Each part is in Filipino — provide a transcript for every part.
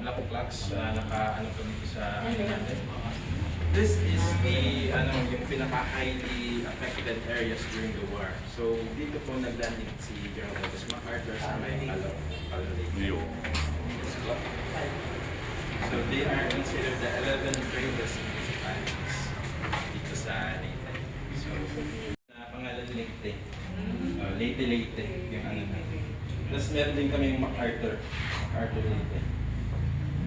Lapuklax, naka po dito sa natin. This is the yung pinaka-highly affected areas during the war. So dito po naglanding si General Douglas MacArthur sa may Lake. So they are considered the 11 bravest municipalities dito sa Leyte. So pangalan Leyte. Leyte yung natin. Tapos meron din kami yung MacArthur Leyte.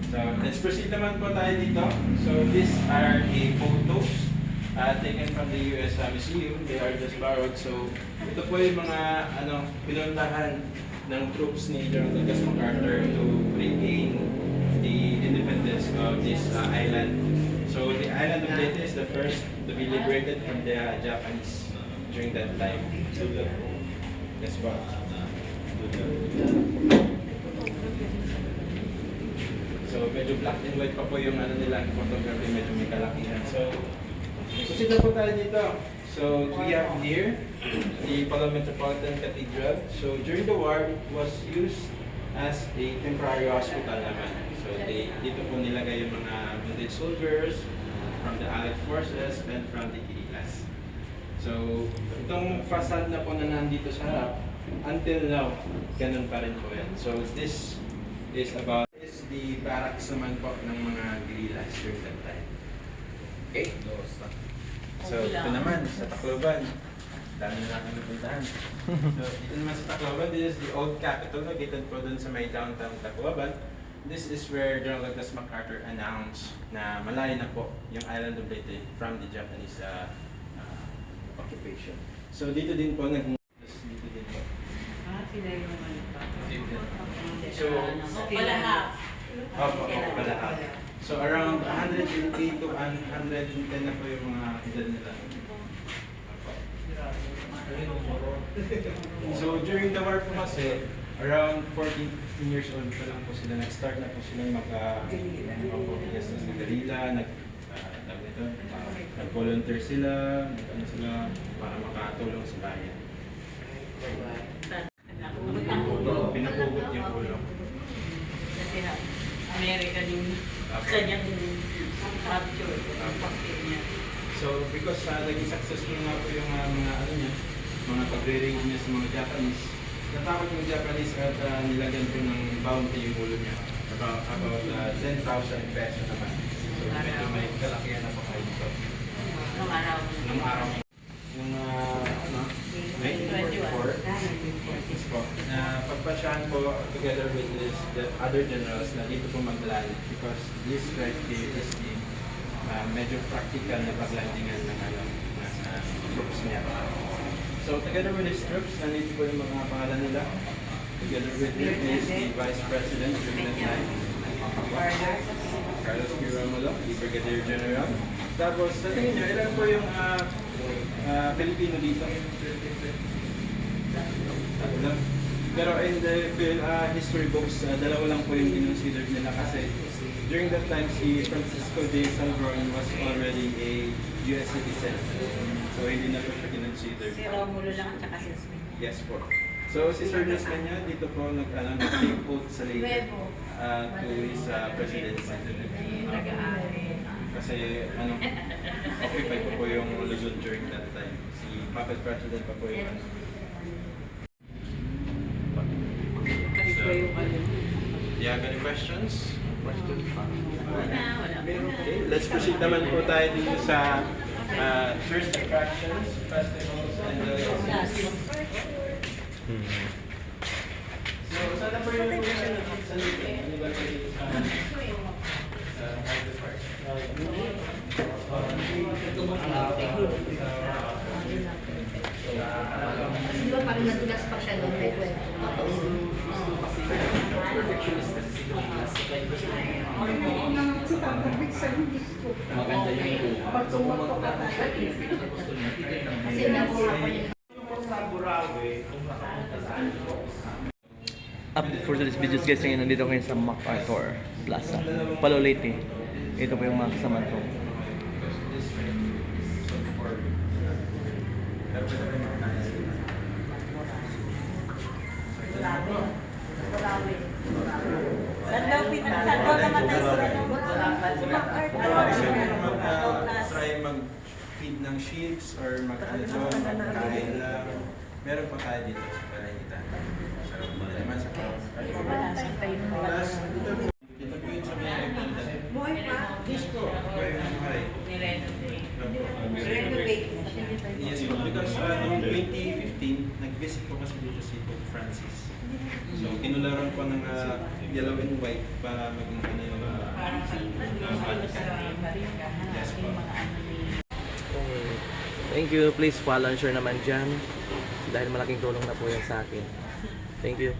So, let's proceed naman po tayo dito. So, these are the photos taken from the U.S. Museum. They are just borrowed. So, ito po yung mga pinuntahan ng troops ni General Douglas MacArthur to regain the independence of this island. So, the island of Leyte is the first to be liberated from the Japanese during that time. Yes, po. So, medyo black and white pa po yung nila, photography, medyo may kalakihan. So, proceed na po tayo dito. So, we have here the Palawan Metropolitan Cathedral. So, during the war, it was used as a temporary hospital naman. So, dito po nilagay yung mga wounded soldiers from the Allied forces and from the guerrillas. So, itong facade na po na nandito sa harap, until now, ganun pa rin po yan. So, this is about the barracks naman po ng mga guerrillas during that time. Okay? So, ito naman, sa Tacloban. Dami na natin napuntahan. So, dito naman sa Tacloban, this is the old capital, located po dun sa may downtown Tacloban. This is where General Douglas MacArthur announced na malayo na po yung island of Leyte from the Japanese occupation. So, dito din po dito din po. Sila yung naman pa. So, Palahap. Palahap. So, around 180 to 110 na po yung mga edad nila. So, during the war po kasi, around 14 years old pa lang po sila. Nag-start na po sila mag-guerrilla, nag-volunteer sila, para makatulong sa bayan. Pinapugot yung ulo. Kasi Amerika din kanyang capture niya. So because naging successful nga po yung mga pagre-raid niya sa mga Japanese, natakot yung Japanese at nilagyan po ng bounty yung ulo niya. About 10,000 pesos naman. So medyo may kalakihan na po kayo dito. Nung araw. Yung 1944 na pagpasyahan po together with the other generals na dito po mag-land because this right here is the medyo practical na paglandingan ng troops niya. So together with these troops, nandito po yung mga pangalan nila. Together with him is the Vice President during that time, Carlos P. Romulo, the Brigadier General. Tapos, sa tingin niyo, ilan po yung Pilipino dito? Pero in the history books, dalawa lang po yung kinonsidered nila kasi during that time, si Francisco de Salvador was already a US citizen. So, hindi na po siya kinonsidered. Si Romulo lang at saka si Smith. Yes po. So, si Sir Luis Peña, dito po nag-take oath sa Leyte to his presidency. Kasi occupied po yung Luzon during that time. Si puppet president pa po yun. So, do you have any questions? Wala. Okay, let's proceed naman po tayo dito sa tourist attractions, festivals, and so, sana po yung Di ba parang nadulas pa siya doon may kwento? Maganda yung Kasi nakuha pa niya. update for today's videos guys, ngayon nandito kayo sa MacArthur Plaza, Palo Leyte. Ito po yung mga kasama ko. Saan daw pinag Try mag-feed ng sheeps or magkain lang. Meron pa tayo dito sa Palangitan. So, dito naman sa Plus, dito po yun sa mga Buhay pa. Disco. Buhay. Renovate. Yes po, because noong 2015, nag-visit po kasi dito si Pope Francis. So, tinularan po ng yellow and white para maging ano yung Vatican. Yes po. Thank you. Please follow and share naman dyan. Dahil malaking tulong na po yan sa akin. Thank you.